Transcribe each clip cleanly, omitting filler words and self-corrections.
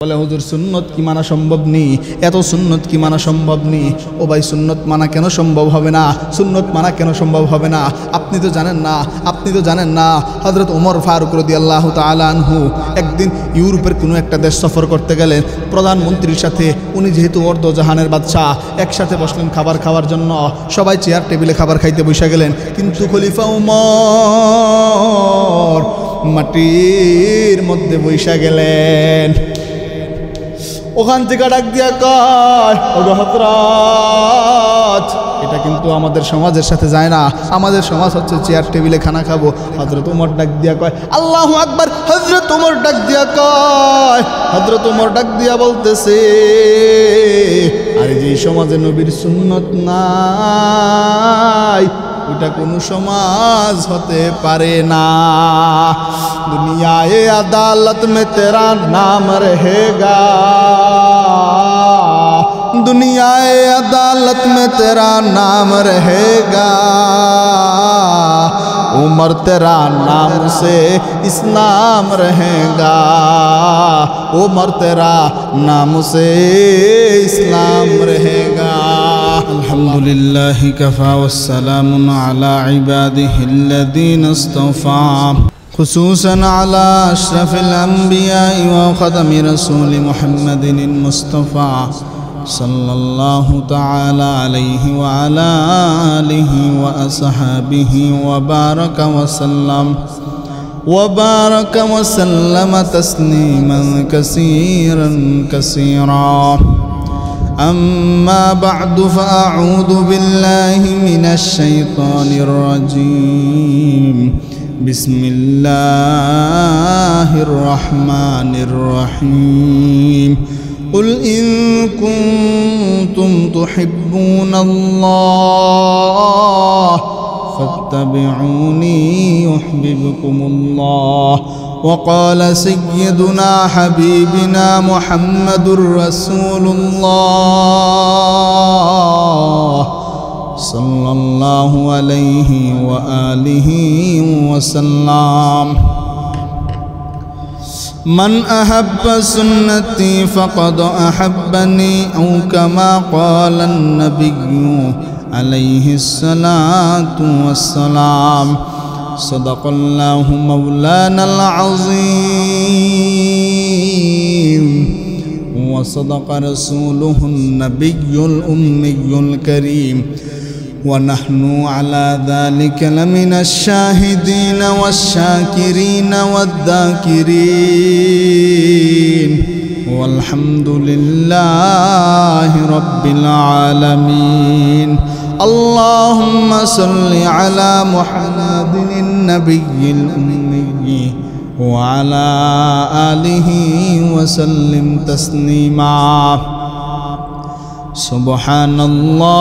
বলে হুজুর সুন্নত কি মানা সম্ভব নেই, এত সুন্নত কি মানা সম্ভব নেই। ও ভাই সুন্নত মানা কেন সম্ভব হবে না, সুন্নত মানা কেন সম্ভব হবে না? আপনি তো জানেন না হযরত ওমর ফারুক রাদিয়াল্লাহু তাআলা আনহু একদিন ইউরোপের কোনো একটা দেশ সফর করতে গেলেন প্রধানমন্ত্রীর সাথে। উনি যেহেতু অর্ধজাহানের বাদশাহ, একসাথে বসলেন খাবার খাওয়ার জন্য, সবাই চেয়ার টেবিলে খাবার খাইতে বসে গেলেন। কিন্তু খলিফা ওমর মাটির মধ্যে বসে গেলেন। ওখান থেকে ডাক দিয়া কয়, ওগো হযরত, এটা কিন্তু আমাদের সমাজের সাথে যায় না। আমাদের সমাজ হচ্ছে চেয়ার টেবিলে খানা খাবো। হযরত ওমর ডাক দিয়া কয়, আল্লাহু আকবার। হযরত ওমর ডাক দিয়া কয়, হযরত ওমর ডাক দিয়া বলতেছে, আরে যে সমাজে নবীর সুন্নত নাই ওটা কোনো সমাজ হতে পারে না। দুনিয়ায়ে আদালত में तेरा नाम रहेगा, दुनियाए अदालत में तेरा नाम रहेगा, उमर तेरा नाम से इस्लाम रहेगा, उमर तेरा नाम से इस्लाम रहेगा। अल्हम्दुलिल्लाह कफ़ा वस्सलामुन अला इबादिहिल्लज़ीना इस्तफ़ा खुसूसन अला अशरफिल अंबिया व ख़तमी रसूल मुहम्मदिन मुस्तफ़ा सल्लल्लाहु तआला अलैहि व अला आलिहि व अस्हाबिहि व बारक वसल्लम तस्लीमन कसीरन कसीरा। अम्मा बअदु फ़अऊज़ु बिल्लाहि मिनश शैतानिर रजीम। बिस्मिल्लाहिर रहमानिर रहीम। कुल इन कुंतुम तुहिब्बूनल्लाह फत्तबिऊनी युहब्बिबकुमुल्लाह। वक़ाल सय्यदुना हबीबिना मुहम्मदुर रसूलुल्लाह सल्लल्लाहु अलैहि व आलिहि वसल्लम। मन अहब्ब सुन्नती फ़क़द अहब्बनी औ कमा क़ाल अन्नबिय्यु अलैहिस्सलातु वस्सलाम। सदक़ल्लाहु मौलानल अज़ीम व सदक़ रसूलुहुन नबियुल उम्मियुल करीम व नहनु अला ज़ालिका लमिनश शाहिदीन वश्शाकिरीन वद्दाकिरीन वल्हम्दुलिल्लाहि रब्बिल आलमीन। अल्लाहुम्मा सल्लि अला मुहम्मदिन नबिय्यिल उम्मी व अला आलिहि व सल्लिम तस्लीमा। सुब्हानल्लाहि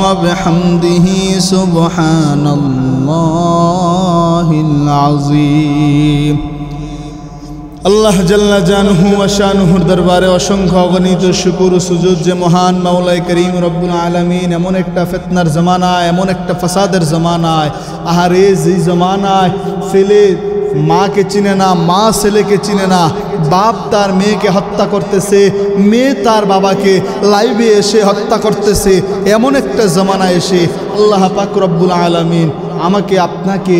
व बिहम्दिहि सुब्हानल्लाहिल अज़ीम। আল্লাহ জাল্লা জানহু ওয়া শানুহুর দরবারে অসংখ্য অগণিত শুকর ও সুজুদ যে মহান মাওলাই করিম রব্বুল আলামিন এমন একটা ফিতনার জামানায়, এমন একটা ফাসাদের জামানায়, আহারে যে জামানায় ছেলে মাকে চিনে না, মা ছেলেকে চিনে না, বাপ তার মেয়েকে হত্যা করতেছে, মেয়ে তার বাবাকে লাইভে এসে হত্যা করতেছে, এমন একটা জামানায় এসে আল্লাহ পাক রব্বুল আলামিন আমাকে আপনাকে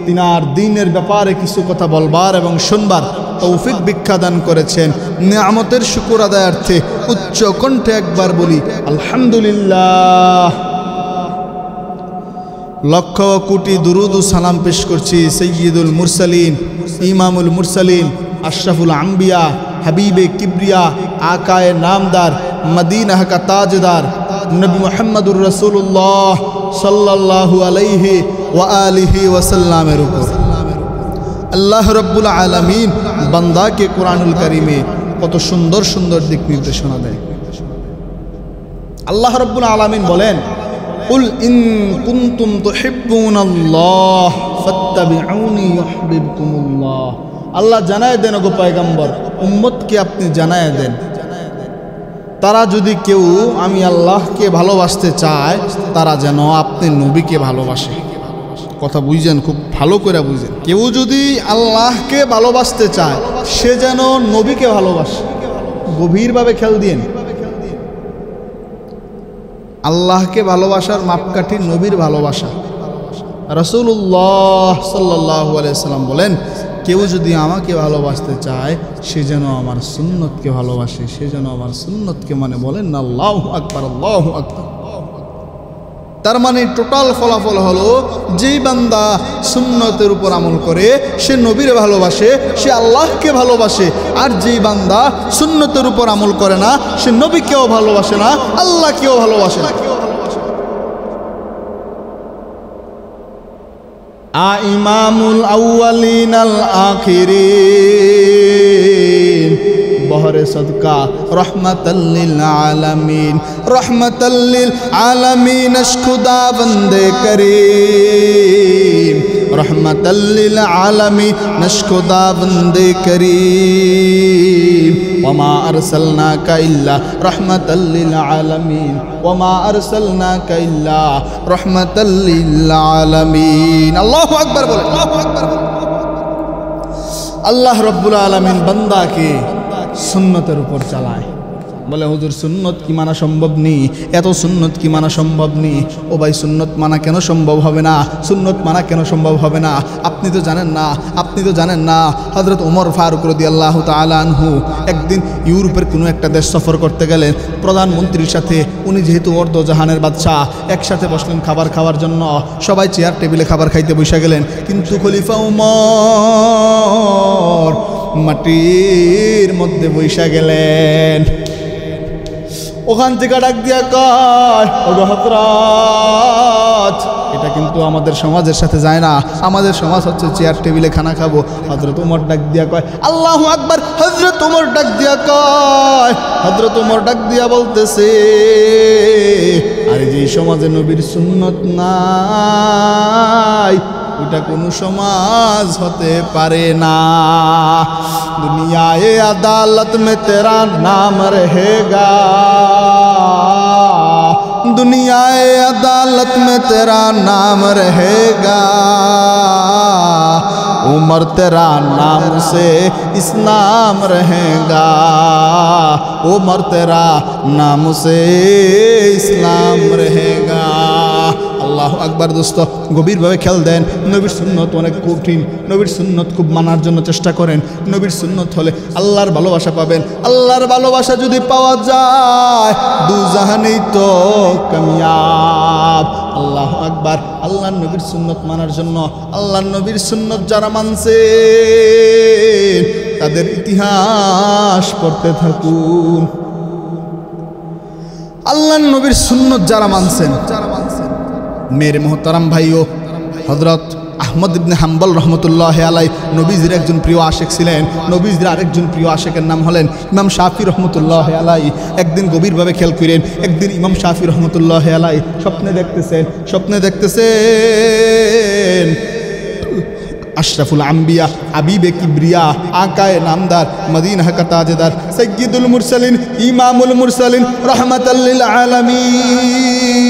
তিনার দ্বীনের ব্যাপারে কিছু কথা বলবার এবং শুনবার তৌফিক ভিক্ষা দান করেছেন। নিয়ামতের শুকর আদায়ার্থে উচ্চ কণ্ঠে একবার বলি আলহামদুলিল্লাহ। লক্ষ কোটি দুরুদ ও সালাম পেশ করছি সৈয়দুল মুরসালিন, ইমামুল মুরসালিন, আশরাফুল আম্বিয়া, হাবিবে কিবরিয়া, আকায়ে নামদার, মদিনা কা তাজদার নবী মুহাম্মদুর রাসূলুল্লাহ সাল্লাল্লাহু আলাইহি ওয়া আলিহি ওয়াসাল্লামের উপর আল্লাহ রব্বুল আলামিন বান্দাকে কুরআনুল কারীমে কত সুন্দর সুন্দর দিক নির্দেশনা দেয়। আল্লাহ রব্বুল আলামিন বলেন, কুল ইন কুনতুম তুহিব্বুনাল্লাহ ফাত্তাবিউনি ইউহিব্বুকুমুল্লাহ। আল্লাহ জানায় দেন গো পয়গম্বর, উম্মতকে আপনি জানায় দেন, তারা যদি কেউ আমি আল্লাহকে ভালোবাসতে চায় তারা যেন আপনি নবীকে ভালোবাসে। কথা বুঝছেন, খুব ভালো করে বুঝছেন। কেউ যদি আল্লাহকে ভালোবাসতে চায় সে যেন নবীকে ভালোবাসে। গভীরভাবে খেয়াল দিন, আল্লাহকে ভালোবাসার মাপকাঠি নবীর ভালোবাসা। রাসূলুল্লাহ সাল্লাল্লাহু আলাইহি ওয়াসাল্লাম বলেন, কেউ যদি আমাকে ভালোবাসতে চায় সে যেন আমার সুন্নতকে ভালোবাসে, সে যেন আমার সুন্নতকে মানে। বলেন না আল্লাহু আকবার, আল্লাহু আকবার। তার মানে টোটাল ফলাফল হলো, যেই বান্দা সুন্নতের উপর আমল করে সে নবীরে ভালোবাসে, সে আল্লাহকে ভালোবাসে। আর যেই বান্দা সুন্নতের উপর আমল করে না সে নবীকেও ভালোবাসে না, আল্লাহকেও ভালোবাসে না। ইমামুল আউয়ালিন আল আখিরিন বহরে সদকা রহমাতাল লিল আলামিন, রহমাতাল লিল আলামিন খুদা বন্দে করিম, রহমাতাল লিল আলামিন খুদা বন্দে করিম। ওমা আরসালনাকা ইল্লা রহমাতাল লিল আলামিন, ওমা আরসালনাকা ইল্লা রহমাতাল লিল আলামিন। আল্লাহু আকবার বলেন, আল্লাহু আকবার বলেন। আল্লাহ রাব্বুল আলামিন বান্দাকে সুন্নতের উপর চালায়। বলে হুজুর সুন্নত কি মানা সম্ভব নেই, এত সুন্নত কি মানা সম্ভব নেই? ও ভাই, সুন্নত মানা কেন সম্ভব হবে না? সুন্নত মানা কেন সম্ভব হবে না? আপনি তো জানেন না, আপনি তো জানেন না হযরত ওমর ফারুক রাদিয়াল্লাহু তাআলা আনহু একদিন ইউরোপের কোনো একটা দেশ সফর করতে গেলেন প্রধানমন্ত্রীর সাথে। উনি যেহেতু অর্ধজাহানের বাদশাহ, একসাথে বসলেন খাবার খাওয়ার জন্য। সবাই চেয়ার টেবিলে খাবার খাইতে বসে গেলেন, কিন্তু খলিফা ওমর মাটির মধ্যে বসে গেলেন। ওখান থেকে ডাক দিয়া কয়, ওগো হযরত, এটা কিন্তু আমাদের সমাজের সাথে যায় না। আমাদের সমাজ হচ্ছে চেয়ার টেবিলে খানা খাবো। হযরত ওমর ডাক দিয়া কয়, আল্লাহু আকবার। হযরত ওমর ডাক দিয়া কয়, হযরত ওমর ডাক দিয়া বলতেছে, আরে যে সমাজে নবীর সুন্নত নাই ওটা কোনো সমাজ হতে পারে না। দুনিয়ায়ে আদালত মে তেরা নাম রহেগা, दुनियाए अदालत में तेरा नाम रहेगा, उमर तेरा नाम से इस्लाम रहेगा, उमर तेरा नाम से इस्लाम रहेगा। আল্লাহু আকবার। দোস্ত, গভীরভাবে খেয়াল দেন, নবীর সুন্নত অনেক কঠিন। নবীর সুন্নত খুব মানার জন্য চেষ্টা করেন। নবীর সুন্নত হলে আল্লাহর ভালোবাসা পাবেন। আল্লাহর ভালোবাসা যদি পাওয়া যায় দু জাহানেই তো কামিয়াব। আল্লাহু আকবার। আল্লাহর নবীর সুন্নত মানার জন্য, আল্লাহর নবীর সুন্নত যারা মানছে তাদের ইতিহাস পড়তে থাকুন। আল্লাহর নবীর সুন্নত যারা মানছেন, মেরে মোহতারাম ভাইও, হযরত আহমদ ইবনে হাম্বল রহমতুল্লাহ আলাই নবীজির একজন প্রিয় আশেক ছিলেন। নবীজির আরেকজন প্রিয় আশেকের নাম হলেন ইমাম শাফি রহমতুল্লাহ আলাই। একদিন গভীরভাবে খেয়াল করেন, একদিন ইমাম শাফি রহমতুল্লাহ আলাই স্বপ্নে দেখতেছেন আশরাফুল আম্বিয়া, হাবিবে কিবরিয়া, আকায়ে নামদার, মদিনা কা তাজদার, সাইয়্যিদুল মুরসালিন, ইমামুল মুরসালিন, রাহমাতাল লিল আলামিন,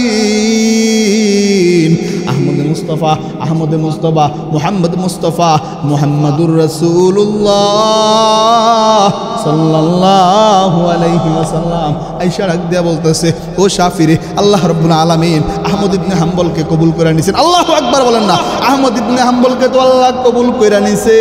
আহমদ মুস্তফা, মুহাম্মদ মুস্তফা, মুহাম্মাদুর রাসূলুল্লাহ সাল্লাল্লাহু আলাইহি ওয়াসাল্লাম আয়েশা ডাক দিয়া বলতেছে, ও শাফিরে, আল্লাহ রাব্বুল আলামিন আহমদ ইবনে হাম্বলকে কবুল করে নিছেন। আল্লাহু আকবার বলেন না। আহমদ ইবনে হাম্বলকে তো আল্লাহ কবুল করে নিছে।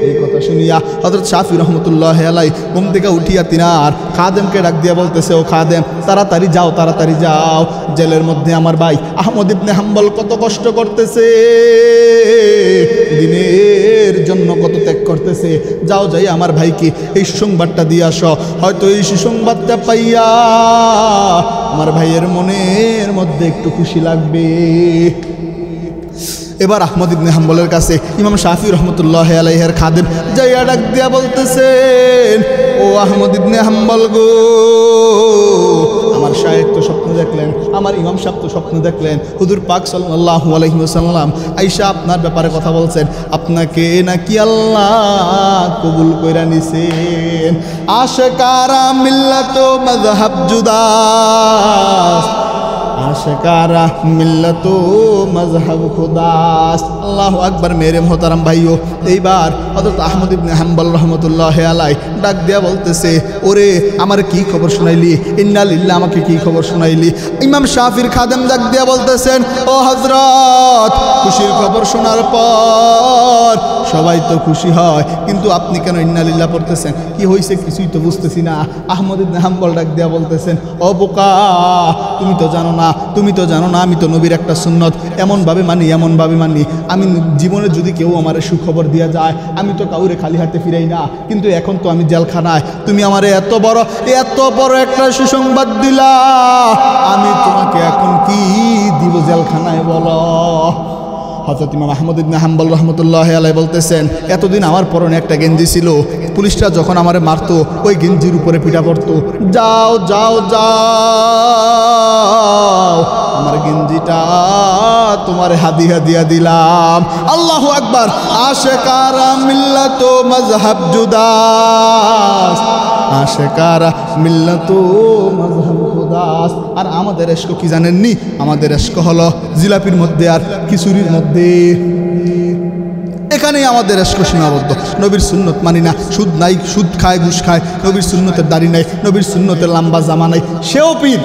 এই কথা শুনিয়া হযরত শাফি রহমতুল্লাহ আলাই ঘুম থেকে উঠিয়া তিনার খাদেমকে ডাক দিয়া বলতেছে, ও খাদেম, তাড়াতাড়ি যাও, তাড়াতাড়ি যাও, জেলের মধ্যে আমার ভাই আহমদ ইবনে হাম্বল কত কষ্ট করতেছে, দিনের জন্য কত ত্যাগ করতেছে। যাও, যাই আমার ভাইকে এই সুসংবাদটা দিয়ে আসো। হয়তো এই সুসংবাদটা পাইয়া আমার ভাইয়ের মনের মধ্যে একটু খুশি লাগবে। এবার আহমদ ইবনে হাম্বলের কাছে ইমাম শাফি রহমতুল্লাহ আলাইহির খাদেম যাইয়া ডাক দিয়া বলতেছেন, ও আহমদ ইবনে হাম্বল গো, আমার শায়েখ তো স্বপ্ন দেখলেন, আমার ইমাম সাহেব তো স্বপ্ন দেখলেন, হুজুর পাক সাল্লাল্লাহু আলাইহি ওয়াসাল্লাম আয়েশা আপনার ব্যাপারে কথা বলছেন, আপনাকে নাকি আল্লাহ কবুল কইরা নিছেন। আশকারা মিল্লাত মাযহাব জুদা, আশকারা মিল্লাতো মজহব খুদাস। আল্লাহু আকবার। মেরে মোহতারাম ভাইও, এইবার হযরত আহমদ ইবনে হাম্বল রহমতুল্লাহ আলাইহি ডাক দিয়া বলতেছে, ওরে আমার কি খবর শোনাইলি? ইন্না লিল্লাহ, আমাকে কি খবর শোনাইলি? ইমাম শাফির খাদেম ডাক দিয়া বলতেছেন, ও হযরত, খুশির খবর শোনার পর সবাই তো খুশি হয়, কিন্তু আপনি কেন ইন্না লিল্লাহ পড়তেছেন? কি হয়েছে কিছুই তো বুঝতেছি না। আহমদ ইবনে হাম্বল ডাক দিয়া বলতেছেন, ও বোকা, তুমি তো জানো না, তুমি তো জানো না আমি তো নবীর একটা সুন্নত এমনভাবে মানি, এমনভাবে মানি। আমি জীবনে যদি কেউ আমার সুখবর দিয়া যায়, আমি তো কাউরে খালি হাতে ফিরাই না, কিন্তু এখন তো আমি জেলখানায়, তুমি আমারে এত বড় একটা সুসংবাদ দিলা, আমি তোমাকে এখন কি দিব জেলখানায় বলো? হযরত ইমাম আহমদ ইবনে হাম্বল রহমতুল্লাহ আলাইহি বলতেছেন, এতদিন আমার পরনে একটা গেঞ্জি ছিল, পুলিশরা যখন আমারে মারতো ওই গেঞ্জির উপরে পিটা পড়তো। যাও যাও যাও, আমার গেঞ্জিটা তোমার হাদিয়া দিয়া দিলাম। আল্লাহু আকবার। আশকারা মিল্লাতো মজহব জুদাস, আশকারা মিল্লাতো মজহব খুদাস। আর আমাদের ইশক কি জানেননি? আমাদের ইশক হলো জিলাপির মধ্যে আর খিচুড়ির মধ্যে, এখানেই আমাদের ইশক সীমাবদ্ধ। নবীর সুন্নত মানি না, সুদ নাই, সুদ খায়, ঘুষ খায়, নবীর সুন্নতের দাড়ি নাই, নবীর সুন্নতের লম্বা জামা নাই, সেও পীর,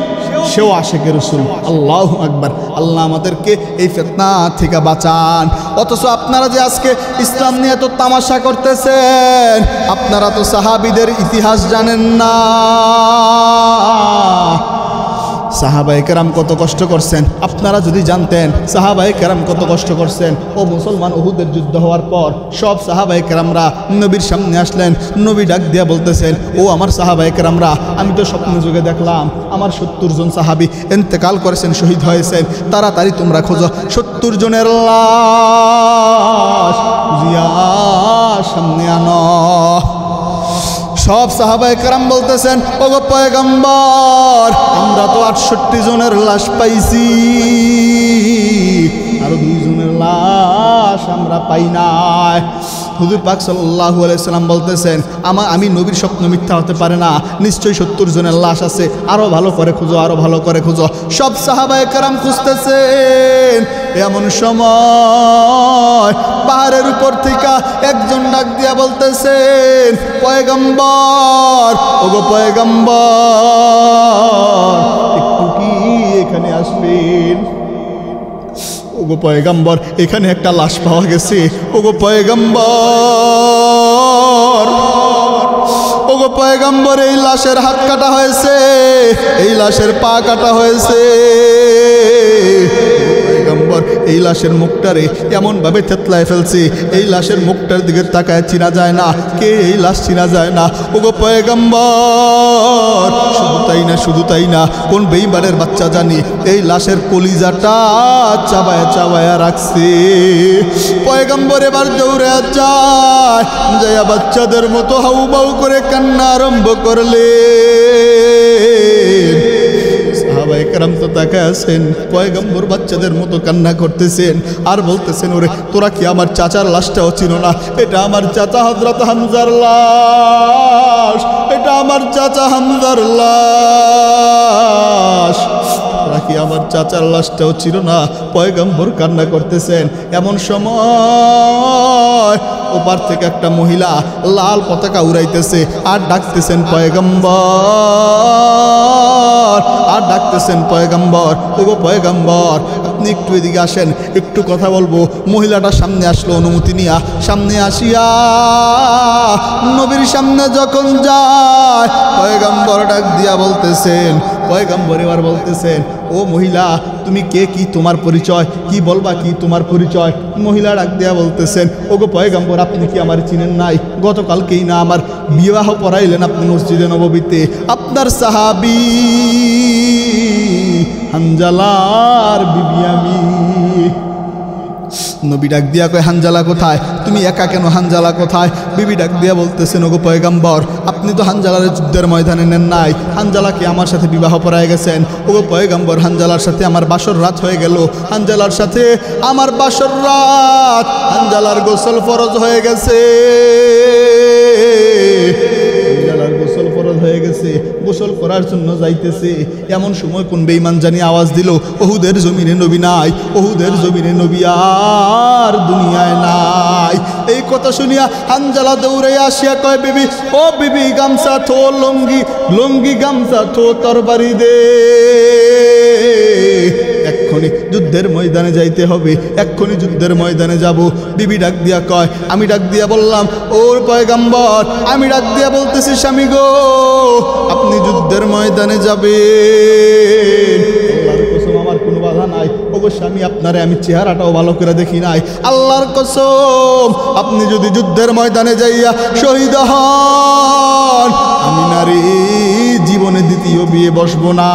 সেও আশেকের রাসূল। আল্লাহু আকবার। আল্লাহ আমাদেরকে এই ফিতনা থেকে বাঁচান। অথচ আপনারা যে আজকে ইসলাম নিয়ে এত তামাশা করতেছেন, আপনারা তো সাহাবীদের ইতিহাস জানেন না। সাহাবায়ে কেরাম কত কষ্ট করছেন, আপনারা যদি জানতেন সাহাবায়ে কেরাম কত কষ্ট করছেন। ও মুসলমান, উহুদের যুদ্ধ হওয়ার পর সব সাহাবায়ে কেরামরা নবীর সামনে আসলেন। নবী ডাক দিয়া বলতেছেন, ও আমার সাহাবায়ে কেরামরা, আমি তো স্বপ্ন যুগে দেখলাম আমার 70 জন সাহাবী ইন্তেকাল করেছেন, শহীদ হয়েছেন, তাড়াতাড়ি তোমরা খোঁজো 70 জনের লাশ খুঁজিয়া সামনে আনো। সব সাহাবায়ে কেরাম বলতেছেন, ওগো পয়গম্বর, আমরা তো 68 জনের লাশ পাইছি, আরো 2 জনের লাশ আমরা পাই নাই। হুজুর পাক সাল্লাল্লাহু আলাইহি সাল্লাম বলতেছেন, আমি নবীর স্বপ্ন মিথ্যা হতে পারে না, নিশ্চয়ই 70 জনের লাশ আছে, আরো ভালো করে খুঁজো, আরো ভালো করে খুঁজো। সব সাহাবায়ে কেরাম খুঁজতেছেন। এমন সময় পাহাড়ের উপর থেকে একজন ডাক দিয়া বলতেছেন, পয়গম্বর, ওগো পয়গম্বর, একটু কি এখানে আসবেন? ওগো পয়গম্বর, এখানে একটা লাশ পাওয়া গেছে। ওগো পয়গম্বর, ওগো পয়গম্বর, এই লাশের হাত কাটা হয়েছে, এই লাশের পা কাটা হয়েছে। পয়গম্বর, এই লাশের মুখটারে এমনভাবে থেতলায় ফেলছে, এই লাশের মুখটার দিকে তাকায় চিনা যায় না, কে এই লাশ চিনা যায় না। ওগো পয়গম্বর, শুধু তাই না, শুধু তাই না, কোন বেঈমানের বাচ্চা জানি এই লাশের কলিজাটা চাবায়া চাবায়া রাখছে। পয়গম্বর এবার দৌড়ে যায়, যাইয়া বাচ্চাদের মতো হাউমাউ করে কান্না আরম্ভ করলে। সাহাবায়ে কেরাম তো তাকায় আছেন, পয়গম্বর বাচ্চাদের মতো কান্না করতেছেন আর বলতেছেন, ওরে তোরা কি আমার চাচার লাশটাও চিনো না? এটা আমার চাচা হযরত হামজার লাশ, এটা আমার চাচা হামজার লাশ, তোরা কি আমার চাচার লাশটাও চিনো না? পয়গম্বর কান্না করতেছেন। এমন সময় ওপার থেকে একটা মহিলা লাল পতাকা উড়াইতেছে আর ডাকতেছেন, পয়গম্বর, আর ডাকতেছেন, পয়গম্বর, ওগো পয়গম্বর, আপনি একটু এদিকে আসেন, একটু কথা বলবো। মহিলাটা সামনে আসলো অনুমতি নিয়া। সামনে আসিয়া নবীর সামনে যখন যায়, পয়গম্বর ডাক দিয়া বলতেছেন, পয়গম্বর এবার বলতেছেন, ও মহিলা, তুমি কে, কি তোমার পরিচয়, কি বলবা, কি তোমার পরিচয়? মহিলা ডাক দিয়া বলতেছেন, ওগো পয়গম্বর, আপনি কি আমার চিনেন নাই? গতকালকেই না আমার বিবাহ পড়াইলেন আপনি মসজিদে নববীতে, আপনার সাহাবী হানজালার বিবি আমি। নবী ডাক দিয়া কয়, হানজালা কোথায়? তুমি একা কেন? হানজালা কোথায়? বিবি ডাক দিয়া বলতেছেন, ওগো পয়গম্বর, আপনি তো হানজালার যুদ্ধের ময়দানে নেন নাই, হানজালাকে আমার সাথে বিবাহ পড়ায় গেছেন। ওগো পয়গম্বর, হানজালার সাথে আমার বাসর রাত হয়ে গেল, হানজালার সাথে আমার বাসর রাত, হানজালার গোসল ফরজ হয়ে গেছে, হানজালার গোসল ফরজ হয়ে গেছে। গোসল করার করার জন্য যাইতেছে। এমন সময় কোন বেঈমান জানি আওয়াজ দিল, উহুদের জমিনে নবী নাই, উহুদের জমিনে নবী আর দুনিয়ায় নাই। এই কথা শুনিয়া হানজালা দৌড়ে আসিয়া কয়, বিবি ও বিবি, গামছা থো, লঙ্গি লঙ্গি গামছা থো, তরবারি দে, এক্ষুনি যুদ্ধের ময়দানে যাইতে হবে, এক্ষুনি যুদ্ধের ময়দানে যাব। বিবি ডাক দিয়া কয়, আমি ডাক দিয়া বললাম, ওর পয়গাম্বর, আমি ডাক দিয়া বলতেছি, স্বামী গো, আপনি যুদ্ধের ময়দানে যাবেন, আল্লাহর কসম আমার কোনো বাধা নাই। ওগো স্বামী, আপনারে আমি চেহারাটাও ভালো করে দেখি নাই, আল্লাহর কসম আপনি যদি যুদ্ধের ময়দানে যাইয়া শহীদ হন, আমি নারী জীবনে দ্বিতীয় বিয়ে বসবো না।